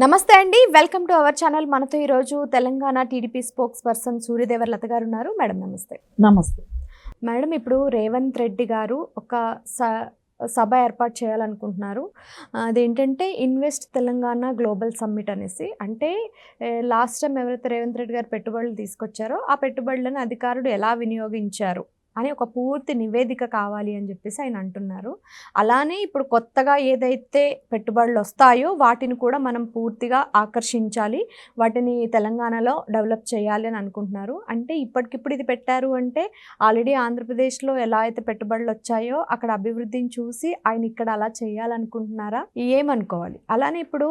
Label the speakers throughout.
Speaker 1: నమస్తే అండి, welcome to our channel. మనతో ఈరోజు తెలంగాణ టీడీపీ స్పోక్స్ పర్సన్ సూర్యదేవర్ లత గారు ఉన్నారు. మేడం నమస్తే.
Speaker 2: నమస్తే.
Speaker 1: మేడం, ఇప్పుడు రేవంత్ రెడ్డి గారు ఒక సభ ఏర్పాటు చేయాలనుకుంటున్నారు. అదేంటంటే ఇన్వెస్ట్ తెలంగాణ గ్లోబల్ సమ్మిట్ అనేసి. అంటే లాస్ట్ టైం ఎవరైతే రేవంత్ రెడ్డి గారు పెట్టుబడులు తీసుకొచ్చారో ఆ పెట్టుబడులను అధికారులు ఎలా వినియోగించారు అని ఒక పూర్తి నివేదిక కావాలి అని చెప్పేసి ఆయన అంటున్నారు. అలానే ఇప్పుడు కొత్తగా ఏదైతే పెట్టుబడులు వస్తాయో వాటిని కూడా మనం పూర్తిగా ఆకర్షించాలి, వాటిని తెలంగాణలో డెవలప్ చేయాలి అని అనుకుంటున్నారు. అంటే ఇప్పటికిప్పుడు ఇది పెట్టారు అంటే ఆల్రెడీ ఆంధ్రప్రదేశ్లో ఎలా అయితే పెట్టుబడులు వచ్చాయో అక్కడ అభివృద్ధిని చూసి ఆయన ఇక్కడ అలా చేయాలనుకుంటున్నారా, ఏమనుకోవాలి? అలానే ఇప్పుడు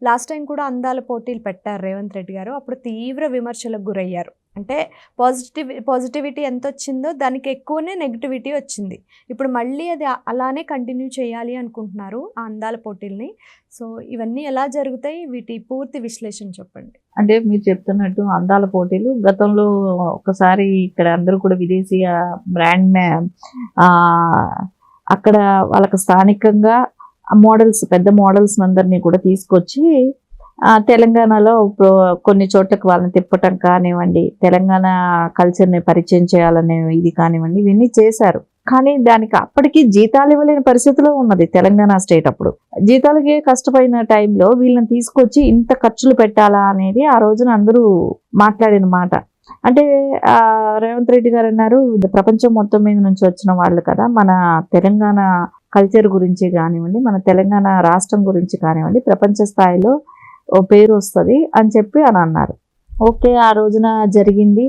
Speaker 1: లాస్ట్ టైం కూడా అందాల పోటీలు పెట్టారు రేవంత్ రెడ్డి గారు. అప్పుడు తీవ్ర విమర్శలకు గురయ్యారు. అంటే పాజిటివిటీ ఎంత వచ్చిందో దానికి ఎక్కువనే నెగిటివిటీ వచ్చింది. ఇప్పుడు మళ్ళీ అది అలానే కంటిన్యూ చేయాలి అనుకుంటున్నారు ఆ అందాల పోటీల్ని. సో ఇవన్నీ ఎలా జరుగుతాయి, వీటి పూర్తి విశ్లేషణ చెప్పండి.
Speaker 2: అంటే మీరు చెప్తున్నట్టు అందాల పోటీలు గతంలో ఒకసారి ఇక్కడ అందరూ కూడా విదేశీయ బ్రాండ్ అక్కడ వాళ్ళకి స్థానికంగా మోడల్స్, పెద్ద మోడల్స్ అందరినీ కూడా తీసుకొచ్చి తెలంగాణలో కొన్ని చోట్లకి వాళ్ళని తిప్పటం కానివ్వండి, తెలంగాణ కల్చర్ని పరిచయం చేయాలనే ఇది కానివ్వండి, ఇవన్నీ చేశారు. కానీ దానికి అప్పటికి జీతాలు ఇవ్వలేని పరిస్థితిలో ఉన్నది తెలంగాణ స్టేట్. అప్పుడు జీతాలకి కష్టపడిన టైంలో వీళ్ళని తీసుకొచ్చి ఇంత ఖర్చులు పెట్టాలా అనేది ఆ రోజున అందరూ మాట్లాడిన మాట. అంటే రేవంత్ రెడ్డి గారు అన్నారు, ప్రపంచం మొత్తం మీద నుంచి వచ్చిన వాళ్ళు కదా, మన తెలంగాణ కల్చర్ గురించి కానివ్వండి, మన తెలంగాణ రాష్ట్రం గురించి కానివ్వండి ప్రపంచ స్థాయిలో ఓ పేరు వస్తుంది అని చెప్పి అని అన్నారు. ఓకే, ఆ రోజున జరిగింది.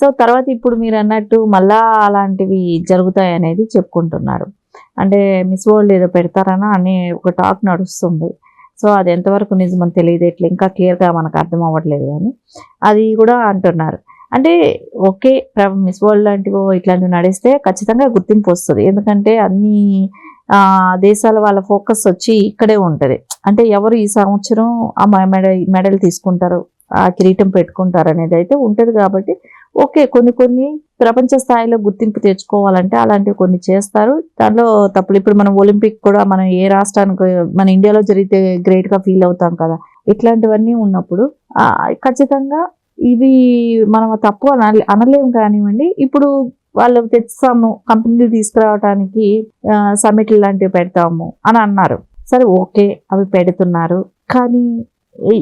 Speaker 2: సో తర్వాత ఇప్పుడు మీరు అన్నట్టు మళ్ళా అలాంటివి జరుగుతాయి అనేది చెప్పుకుంటున్నారు. అంటే మిస్ వరల్డ్ ఏదో పెడతారనా అనే ఒక టాక్ నడుస్తుంది. సో అది ఎంతవరకు నిజమని తెలియదు, ఇట్లా ఇంకా క్లియర్గా మనకు అర్థం అవ్వట్లేదు. కానీ అది కూడా అంటున్నారు. అంటే ఓకే, మిస్ వరల్డ్ లాంటివి ఇట్లాంటివి నడిస్తే ఖచ్చితంగా గుర్తింపు వస్తుంది. ఎందుకంటే అన్ని దేశాల వాళ్ళ ఫోకస్ వచ్చి ఇక్కడే ఉంటుంది. అంటే ఎవరు ఈ సంవత్సరం ఆ మెడల్ తీసుకుంటారు, ఆ కిరీటం పెట్టుకుంటారు అనేది అయితే ఉంటుంది. కాబట్టి ఓకే, కొన్ని ప్రపంచ స్థాయిలో గుర్తింపు తెచ్చుకోవాలంటే అలాంటివి కొన్ని చేస్తారు. దాంట్లో తప్పులు. ఇప్పుడు మనం ఒలింపిక్ కూడా మనం ఏ రాష్ట్రానికి, మన ఇండియాలో జరిగితే గ్రేట్గా ఫీల్ అవుతాం కదా, ఇట్లాంటివన్నీ ఉన్నప్పుడు ఖచ్చితంగా ఇవి మనం తప్పు అనలేము కానివ్వండి. ఇప్పుడు వాళ్ళు తెస్తాము, కంపెనీలు తీసుకురావడానికి సమిట్లు లాంటివి పెడతాము అని అన్నారు. సరే ఓకే, అవి పెడుతున్నారు. కానీ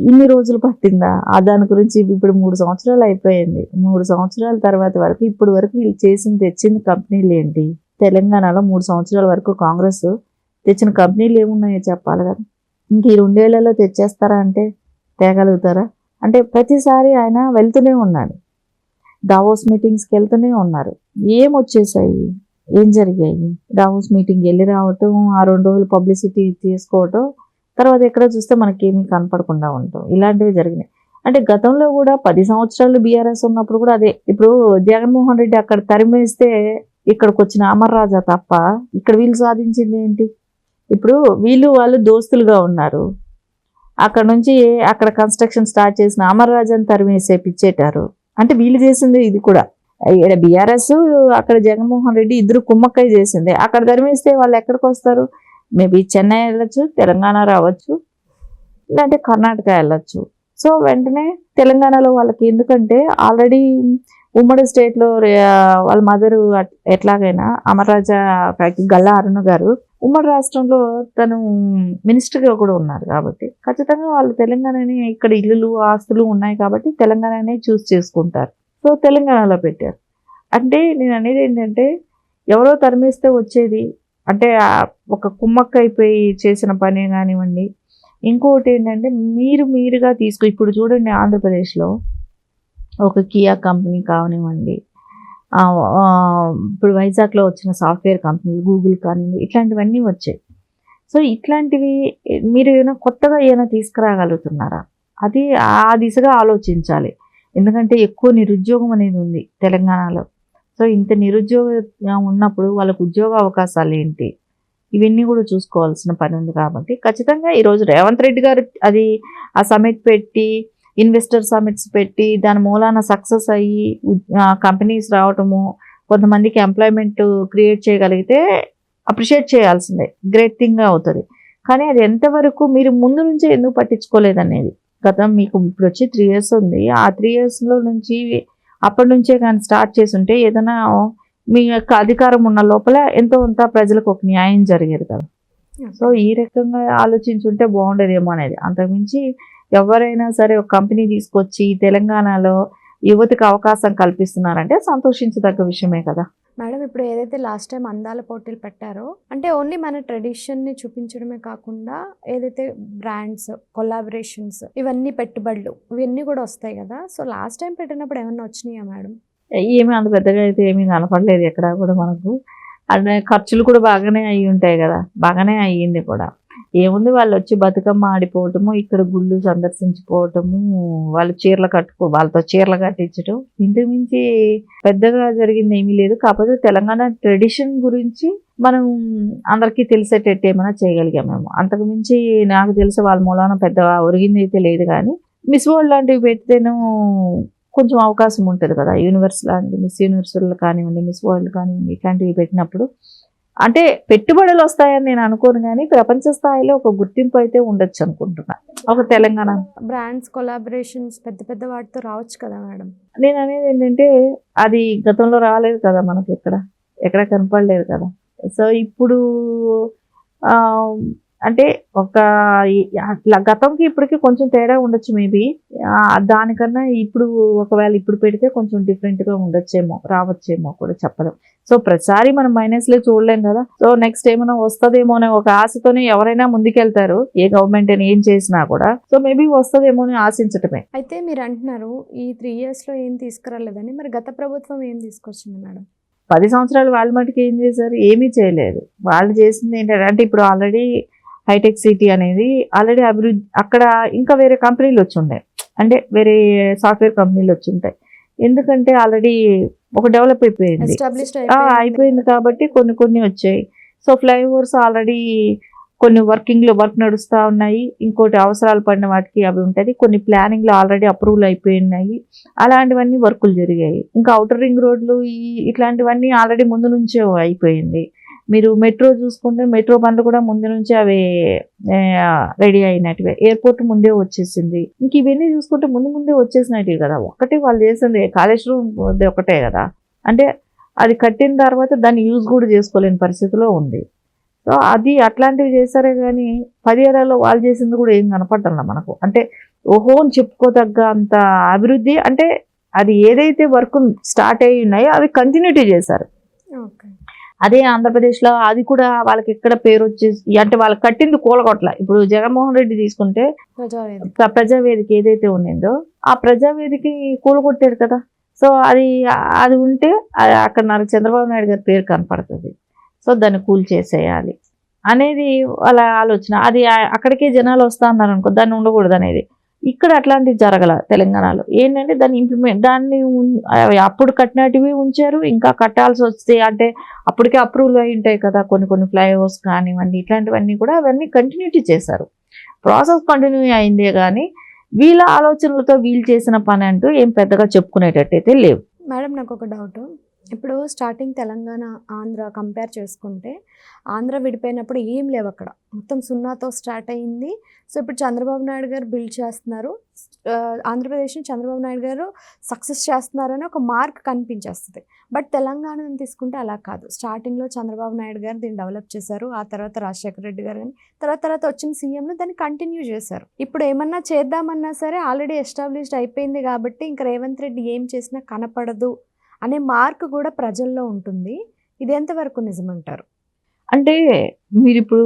Speaker 2: ఇన్ని రోజులు పట్టిందా? దాని గురించి ఇప్పుడు 3 సంవత్సరాలు అయిపోయింది. 3 సంవత్సరాల తర్వాత వరకు ఇప్పుడు వరకు వీళ్ళు తెచ్చిన కంపెనీలు ఏంటి? తెలంగాణలో 3 సంవత్సరాల వరకు కాంగ్రెస్ తెచ్చిన కంపెనీలు ఏమున్నాయో చెప్పాలి కదా. ఇంక ఈ 2 ఏళ్లలో తెచ్చేస్తారా అంటే తేగలుగుతారా? అంటే ప్రతిసారి ఆయన వెళ్తూనే ఉన్నాడు, దావోస్ మీటింగ్స్కి వెళ్తూనే ఉన్నారు. ఏం వచ్చేసాయి, ఏం జరిగాయి? దావోస్ మీటింగ్ వెళ్ళి రావటం, ఆ 2 రోజులు పబ్లిసిటీ తీసుకోవటం, తర్వాత ఎక్కడ చూస్తే మనకేమీ కనపడకుండా ఉంటాం, ఇలాంటివి జరిగినాయి. అంటే గతంలో కూడా 10 సంవత్సరాలు బీఆర్ఎస్ ఉన్నప్పుడు కూడా అదే. ఇప్పుడు జగన్మోహన్ రెడ్డి అక్కడ తరిమేస్తే ఇక్కడికి వచ్చిన అమర్ రాజా తప్ప ఇక్కడ వీళ్ళు సాధించింది ఏంటి? ఇప్పుడు వాళ్ళు దోస్తులుగా ఉన్నారు. అక్కడ నుంచి అక్కడ కన్స్ట్రక్షన్ స్టార్ట్ చేసిన అమర్ రాజాని తరిమేసే పిచ్చేటారు. అంటే వీళ్ళు చేసింది ఇది కూడా. ఇక్కడ బీఆర్ఎస్, అక్కడ జగన్మోహన్ రెడ్డి ఇద్దరు కుమ్మక్కై చేసింది. అక్కడ తరిమేస్తే వాళ్ళు ఎక్కడికి వస్తారు? మేబీ చెన్నై వెళ్ళొచ్చు, తెలంగాణ రావచ్చు, లేదంటే కర్ణాటక వెళ్ళొచ్చు. సో వెంటనే తెలంగాణలో వాళ్ళకి, ఎందుకంటే ఆల్రెడీ ఉమ్మడి స్టేట్లో వాళ్ళ మదరు ఎట్లాగైనా అమర్రాజా గల్లా అరుణ గారు ఉమ్మడి రాష్ట్రంలో తను మినిస్టర్గా కూడా ఉన్నారు. కాబట్టి ఖచ్చితంగా వాళ్ళు తెలంగాణని, ఇక్కడ ఇల్లులు ఆస్తులు ఉన్నాయి కాబట్టి తెలంగాణనే చూస్ చేసుకుంటారు. సో తెలంగాణలో పెట్టారు. అంటే నేను అనేది ఏంటంటే, ఎవరో తరిమేస్తే వచ్చేది అంటే ఒక కుమ్మక్క అయిపోయి చేసిన పని కానివ్వండి. ఇంకొకటి ఏంటంటే మీరుగా ఇప్పుడు చూడండి, ఆంధ్రప్రదేశ్లో ఒక కియా కంపెనీ కానివ్వండి, ఇప్పుడు వైజాగ్లో వచ్చిన సాఫ్ట్వేర్ కంపెనీ గూగుల్ కానివ్వండి, ఇట్లాంటివన్నీ వచ్చాయి. సో ఇట్లాంటివి మీరు కొత్తగా ఏమైనా తీసుకురాగలుగుతున్నారా? అది ఆ దిశగా ఆలోచించాలి. ఎందుకంటే ఎక్కువ నిరుద్యోగం అనేది ఉంది తెలంగాణలో. సో ఇంత నిరుద్యోగం ఉన్నప్పుడు వాళ్ళకు ఉద్యోగ అవకాశాలు ఏంటి, ఇవన్నీ కూడా చూసుకోవాల్సిన పని ఉంది. కాబట్టి ఖచ్చితంగా ఈరోజు రేవంత్ రెడ్డి గారు అది ఆ సమిట్ పెట్టి, ఇన్వెస్టర్ సమిట్స్ పెట్టి, దాని మూలాన సక్సెస్ అయ్యి కంపెనీస్ రావటము, కొంతమందికి ఎంప్లాయ్మెంట్ క్రియేట్ చేయగలిగితే అప్రిషియేట్ చేయాల్సిందే, గ్రేట్ థింగ్ అవుతుంది. కానీ అది ఎంతవరకు మీరు ముందు నుంచే ఎందుకు పట్టించుకోలేదనేది. గతం మీకు ఇప్పుడు వచ్చి 3 years ఉంది. ఆ 3 yearsలో నుంచి అప్పటి నుంచే కానీ స్టార్ట్ చేసుంటే ఏదైనా మీ యొక్క అధికారం ఉన్న లోపల ఎంతో కొంత ప్రజలకు ఒక న్యాయం జరిగేది కదా. సో ఈ రకంగా ఆలోచించుంటే బాగుండేదేమో అనేది. అంతకుమించి ఎవరైనా సరే ఒక కంపెనీ తీసుకొచ్చి తెలంగాణలో యువతకు అవకాశం కల్పిస్తున్నారంటే సంతోషించదగ్గ విషయమే కదా.
Speaker 1: మేడం ఇప్పుడు ఏదైతే లాస్ట్ టైం అందాల పోటీలు పెట్టారో అంటే ఓన్లీ మన ట్రెడిషన్ని చూపించడమే కాకుండా ఏదైతే బ్రాండ్స్ కొలాబరేషన్స్ ఇవన్నీ పెట్టుబడులు ఇవన్నీ కూడా వస్తాయి కదా. సో లాస్ట్ టైం పెట్టినప్పుడు ఏమన్నా వచ్చినాయా మేడం?
Speaker 2: ఏమీ అంత పెద్దగా అయితే ఏమీ కనపడలేదు ఎక్కడ కూడా మనకు. అంటే ఖర్చులు కూడా బాగానే అయ్యి ఉంటాయి కదా, బాగానే అయ్యింది కూడా. ఏముంది వాళ్ళు వచ్చి బతుకమ్మ ఆడిపోవటము, ఇక్కడ గుళ్ళు సందర్శించిపోవటము, వాళ్ళు చీరలు వాళ్ళతో చీరలు కట్టించడం, ఇంతకు మించి పెద్దగా జరిగింది ఏమీ లేదు. కాకపోతే తెలంగాణ ట్రెడిషన్ గురించి మనం అందరికీ తెలిసేటట్టు ఏమైనా చేయగలిగాం మేము. అంతకు మించి నాకు తెలిసి వాళ్ళ మూలాన పెద్ద ఒరిగింది అయితే లేదు. కానీ మిస్ వరల్డ్ లాంటివి పెడితేనూ కొంచెం అవకాశం ఉంటుంది కదా. యూనివర్స్ లాంటి మిస్ యూనివర్స్లు కానివ్వండి, మిస్ వరల్డ్ కానివ్వండి, ఇట్లాంటివి పెట్టినప్పుడు అంటే పెట్టుబడులు వస్తాయని నేను అనుకోను, కానీ ప్రపంచ స్థాయిలో ఒక గుర్తింపు అయితే ఉండొచ్చు అనుకుంటున్నా ఒక తెలంగాణ.
Speaker 1: బ్రాండ్స్ కొలాబరేషన్స్ పెద్ద పెద్ద వాటితో రావచ్చు కదా మేడం.
Speaker 2: నేను అనేది ఏంటంటే అది గతంలో రాలేదు కదా, మనకి ఎక్కడ కనపడలేదు కదా. సో ఇప్పుడు అంటే ఒక గతంకి ఇప్పటికి కొంచెం తేడా ఉండొచ్చు మేబీ. దానికన్నా ఇప్పుడు ఒకవేళ ఇప్పుడు పెడితే కొంచెం డిఫరెంట్గా ఉండొచ్చేమో, రావచ్చేమో కూడా చెప్పలేం. సో ప్రతిసారి మనం మైనస్లే చూడలేం కదా. సో నెక్స్ట్ ఏమైనా వస్తుందేమో అనే ఒక ఆశతోనే ఎవరైనా ముందుకెళ్తారు, ఏ గవర్నమెంట్ అని ఏం చేసినా కూడా. సో మేబీ వస్తుందేమో అని ఆశించటమే.
Speaker 1: అయితే మీరు అంటున్నారు ఈ 3 yearsలో ఏం తీసుకురాలేదని, మరి గత ప్రభుత్వం ఏం తీసుకొచ్చింది మేడం?
Speaker 2: 10 సంవత్సరాలు వాళ్ళ మటుకు ఏం చేశారు? ఏమీ చేయలేదు. వాళ్ళు చేసింది ఏంటంటే, అంటే ఇప్పుడు ఆల్రెడీ హైటెక్ సిటీ అనేది ఆల్రెడీ అభివృద్ధి, అక్కడ ఇంకా వేరే కంపెనీలు వచ్చి ఉంటాయి, అంటే వేరే సాఫ్ట్వేర్ కంపెనీలు వచ్చి ఉంటాయి. ఎందుకంటే ఆల్రెడీ ఒక డెవలప్ అయిపోయింది, అయిపోయింది కాబట్టి కొన్ని వచ్చాయి. సో ఫ్లైఓవర్స్ ఆల్రెడీ కొన్ని వర్క్ నడుస్తూ ఉన్నాయి, ఇంకోటి అవసరాలు పడిన వాటికి అవి ఉంటుంది. కొన్ని ప్లానింగ్లో ఆల్రెడీ అప్రూవల్ అయిపోయి ఉన్నాయి, అలాంటివన్నీ వర్కులు జరిగాయి. ఇంకా అవుటర్ రింగ్ రోడ్లు ఇట్లాంటివన్నీ ఆల్రెడీ ముందు నుంచే అయిపోయింది. మీరు మెట్రో చూసుకుంటే మెట్రో పనులు కూడా ముందు నుంచి అవి రెడీ అయినట్టువే. ఎయిర్పోర్ట్ ముందే వచ్చేసింది. ఇంక ఇవన్నీ చూసుకుంటే ముందే వచ్చేసినట్టు కదా. ఒకటి వాళ్ళు చేసింది కాళేశ్వరం ఒకటే కదా. అంటే అది కట్టిన తర్వాత దాన్ని యూజ్ కూడా చేసుకోలేని పరిస్థితిలో ఉంది. సో అది అట్లాంటివి చేశారే కానీ 10 ఏళ్లలో వాళ్ళు చేసింది కూడా ఏం కనపడాల మనకు. అంటే ఓహో అని చెప్పుకోదగ్గ అంత అభివృద్ధి, అంటే అది ఏదైతే వర్క్ స్టార్ట్ అయ్యి ఉన్నాయో అవి కంటిన్యూటీ చేశారు. అదే ఆంధ్రప్రదేశ్లో అది కూడా వాళ్ళకి ఎక్కడ పేరు వచ్చేసి, అంటే వాళ్ళకి కట్టింది కూలగొట్ల. ఇప్పుడు జగన్మోహన్ రెడ్డి తీసుకుంటే ప్రజావేదిక ఏదైతే ఉండిందో ఆ ప్రజావేదిక కూలగొట్టాడు కదా. సో అది ఉంటే అక్కడ చంద్రబాబు నాయుడు గారి పేరు కనపడుతుంది. సో దాన్ని కూల్ చేసేయాలి అనేది వాళ్ళ ఆలోచన. అది అక్కడికే జనాలు వస్తా అన్నారు అనుకో, దాన్ని ఉండకూడదు అనేది. ఇక్కడ అట్లాంటివి జరగల తెలంగాణలో. ఏంటంటే దాన్ని అప్పుడు కట్టినటివి ఉంచారు, ఇంకా కట్టాల్సి వస్తే అంటే అప్పటికే అప్రూవల్ అయి ఉంటాయి కదా కొన్ని ఫ్లైఓవర్స్ కానివ్వండి, ఇట్లాంటివన్నీ కూడా అవన్నీ కంటిన్యూటీ చేశారు. ప్రాసెస్ కంటిన్యూ అయిందే కానీ వీళ్ళ ఆలోచనలతో వీళ్ళు చేసిన పని అంటూ ఏం పెద్దగా చెప్పుకునేటట్టయితే లేవు.
Speaker 1: మేడం నాకు ఒక డౌట్, ఇప్పుడు స్టార్టింగ్ తెలంగాణ ఆంధ్ర కంపేర్ చేసుకుంటే ఆంధ్ర విడిపోయినప్పుడు ఏం లేవు, అక్కడ మొత్తం సున్నాతో స్టార్ట్ అయింది. సో ఇప్పుడు చంద్రబాబు నాయుడు గారు బిల్డ్ చేస్తున్నారు, ఆంధ్రప్రదేశ్ని చంద్రబాబు నాయుడు గారు సక్సెస్ చేస్తున్నారని ఒక మార్క్ కనిపించేస్తుంది. బట్ తెలంగాణను తీసుకుంటే అలా కాదు. స్టార్టింగ్లో చంద్రబాబు నాయుడు గారు దీన్ని డెవలప్ చేశారు, ఆ తర్వాత రాజశేఖర రెడ్డి గారు కానీ తర్వాత వచ్చిన సీఎంలు దాన్ని కంటిన్యూ చేశారు. ఇప్పుడు ఏమన్నా చేద్దామన్నా సరే ఆల్రెడీ ఎస్టాబ్లిష్డ్ అయిపోయింది కాబట్టి ఇంకా రేవంత్ రెడ్డి ఏం చేసినా కనపడదు అనే మార్క్ కూడా ప్రజల్లో ఉంటుంది. ఇది ఎంతవరకు నిజమంటారు?
Speaker 2: అంటే మీరు ఇప్పుడు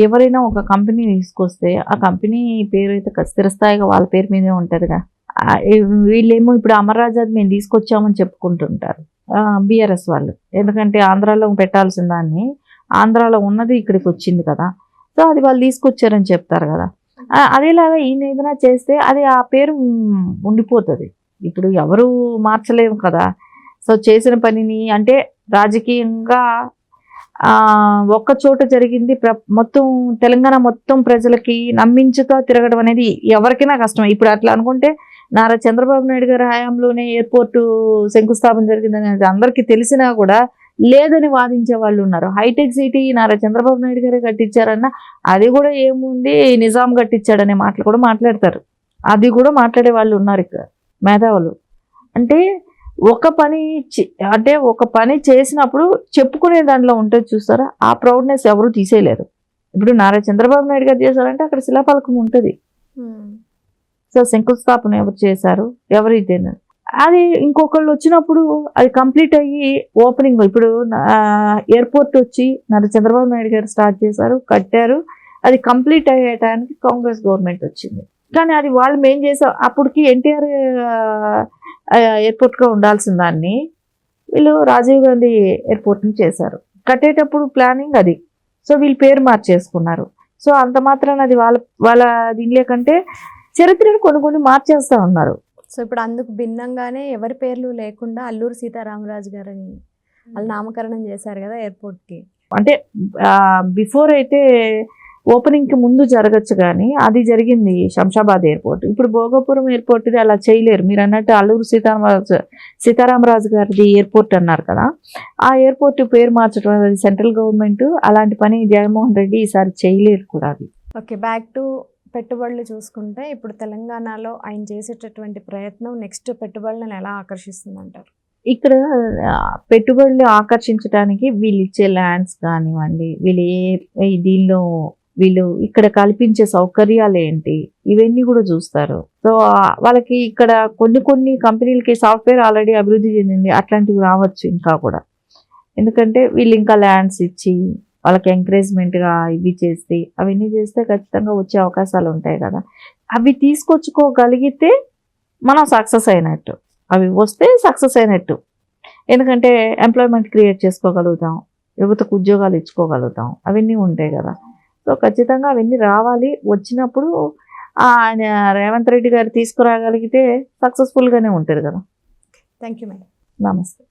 Speaker 2: ఎవరైనా ఒక కంపెనీ తీసుకొస్తే ఆ కంపెనీ పేరు అయితే స్థిరస్థాయిగా వాళ్ళ పేరు మీదే ఉంటుందిగా. వీళ్ళేమో ఇప్పుడు అమర్రాజాది మేము తీసుకొచ్చామని చెప్పుకుంటుంటారు బీఆర్ఎస్ వాళ్ళు. ఎందుకంటే ఆంధ్రాలో పెట్టాల్సిన దాన్ని ఆంధ్రాలో ఉన్నది ఇక్కడికి వచ్చింది కదా. సో అది వాళ్ళు తీసుకొచ్చారని చెప్తారు కదా. అదేలాగా ఈయన ఏదైనా చేస్తే అది ఆ పేరు ఉండిపోతుంది. ఇప్పుడు ఎవరు మార్చలేము కదా. సో చేసిన పనిని అంటే రాజకీయంగా ఒక్క చోట జరిగింది మొత్తం తెలంగాణ మొత్తం ప్రజలకి నమ్మించుతో తిరగడం అనేది ఎవరికైనా కష్టం. ఇప్పుడు అట్లా అనుకుంటే నారా చంద్రబాబు నాయుడు గారి హయాంలోనే ఎయిర్పోర్టు శంకుస్థాపన జరిగిందని అందరికీ తెలిసినా కూడా లేదని వాదించే వాళ్ళు ఉన్నారు. హైటెక్ సిటీ నారా చంద్రబాబు నాయుడు గారే కట్టించారన్న అది కూడా ఏముంది, నిజాం కట్టించాడనే మాటలు కూడా మాట్లాడతారు. అది కూడా మాట్లాడే వాళ్ళు ఉన్నారు ఇక్కడ మేధావులు. అంటే ఒక పని చేసినప్పుడు చెప్పుకునే దాంట్లో ఉంటుంది చూస్తారా, ఆ ప్రౌడ్నెస్ ఎవరు తీసేయలేరు. ఇప్పుడు నారా చంద్రబాబు నాయుడు గారు చేశారంటే అక్కడ శిలాఫలకం ఉంటుంది. సో శంకుస్థాపన ఎవరు చేశారు, ఎవరైతే అది ఇంకొకళ్ళు వచ్చినప్పుడు అది కంప్లీట్ అయ్యి ఓపెనింగ్, ఇప్పుడు ఎయిర్పోర్ట్ వచ్చి నారా చంద్రబాబు నాయుడు గారు స్టార్ట్ చేశారు, కట్టారు. అది కంప్లీట్ అయ్యేటానికి కాంగ్రెస్ గవర్నమెంట్ వచ్చింది. కానీ అది వాళ్ళు మేం చేసాం, అప్పటికి ఎన్టీఆర్ ఎయిర్పోర్ట్గా ఉండాల్సిన దాన్ని వీళ్ళు రాజీవ్ గాంధీ ఎయిర్పోర్ట్ని చేశారు. కట్టేటప్పుడు ప్లానింగ్ అది. సో వీళ్ళు పేరు మార్చేసుకున్నారు. సో అంత మాత్రాన అది వాళ్ళ దీనిలే కంటే చరిత్రను కొన్ని మార్చేస్తా ఉన్నారు.
Speaker 1: సో ఇప్పుడు అందుకు భిన్నంగానే ఎవరి పేర్లు లేకుండా అల్లూరి సీతారామరాజు గారని వాళ్ళు నామకరణం చేశారు కదా ఎయిర్పోర్ట్కి.
Speaker 2: అంటే బిఫోర్ అయితే ఓపెనింగ్కి ముందు జరగచ్చు, కానీ అది జరిగింది శంషాబాద్ ఎయిర్పోర్ట్. ఇప్పుడు భోగాపురం ఎయిర్పోర్ట్ అలా చేయలేరు. మీరు అన్నట్టు అల్లూరు సీతారామరాజు గారిది ఎయిర్పోర్ట్ అన్నారు కదా, ఆ ఎయిర్పోర్ట్ పేరు మార్చడం అది సెంట్రల్ గవర్నమెంట్, అలాంటి పని జగన్మోహన్ రెడ్డి ఈసారి చేయలేరు కూడా. అది
Speaker 1: ఓకే, బ్యాక్ టు పెట్టుబడులు చూసుకుంటే ఇప్పుడు తెలంగాణలో ఆయన చేసేటటువంటి ప్రయత్నం నెక్స్ట్ పెట్టుబడులను ఎలా ఆకర్షిస్తుంది అంటారు?
Speaker 2: ఇక్కడ పెట్టుబడులు ఆకర్షించడానికి వీళ్ళు ఇచ్చే ల్యాండ్స్ కానివ్వండి, వీళ్ళు ఇక్కడ కల్పించే సౌకర్యాలు ఏంటి, ఇవన్నీ కూడా చూస్తారు. సో వాళ్ళకి ఇక్కడ కొన్ని కంపెనీలకి సాఫ్ట్వేర్ ఆల్రెడీ అభివృద్ధి చెందింది, అట్లాంటివి రావచ్చు ఇంకా కూడా. ఎందుకంటే వీళ్ళు ఇంకా ల్యాండ్స్ ఇచ్చి వాళ్ళకి ఎంకరేజ్మెంట్గా ఇవి చేస్తే, అవన్నీ చేస్తే ఖచ్చితంగా వచ్చే అవకాశాలు ఉంటాయి కదా. అవి తీసుకొచ్చుకోగలిగితే మనం సక్సెస్ అయినట్టు, అవి వస్తే సక్సెస్ అయినట్టు. ఎందుకంటే ఎంప్లాయ్మెంట్ క్రియేట్ చేసుకోగలుగుతాం, యువతకు ఉద్యోగాలు ఇచ్చుకోగలుగుతాం, అవన్నీ ఉంటాయి కదా. సో ఖచ్చితంగా అవన్నీ రావాలి. వచ్చినప్పుడు ఆయన రేవంత్ రెడ్డి గారు తీసుకురాగలిగితే సక్సెస్ఫుల్గానే ఉంటుంది కదా.
Speaker 1: Thank you madam.
Speaker 2: నమస్తే.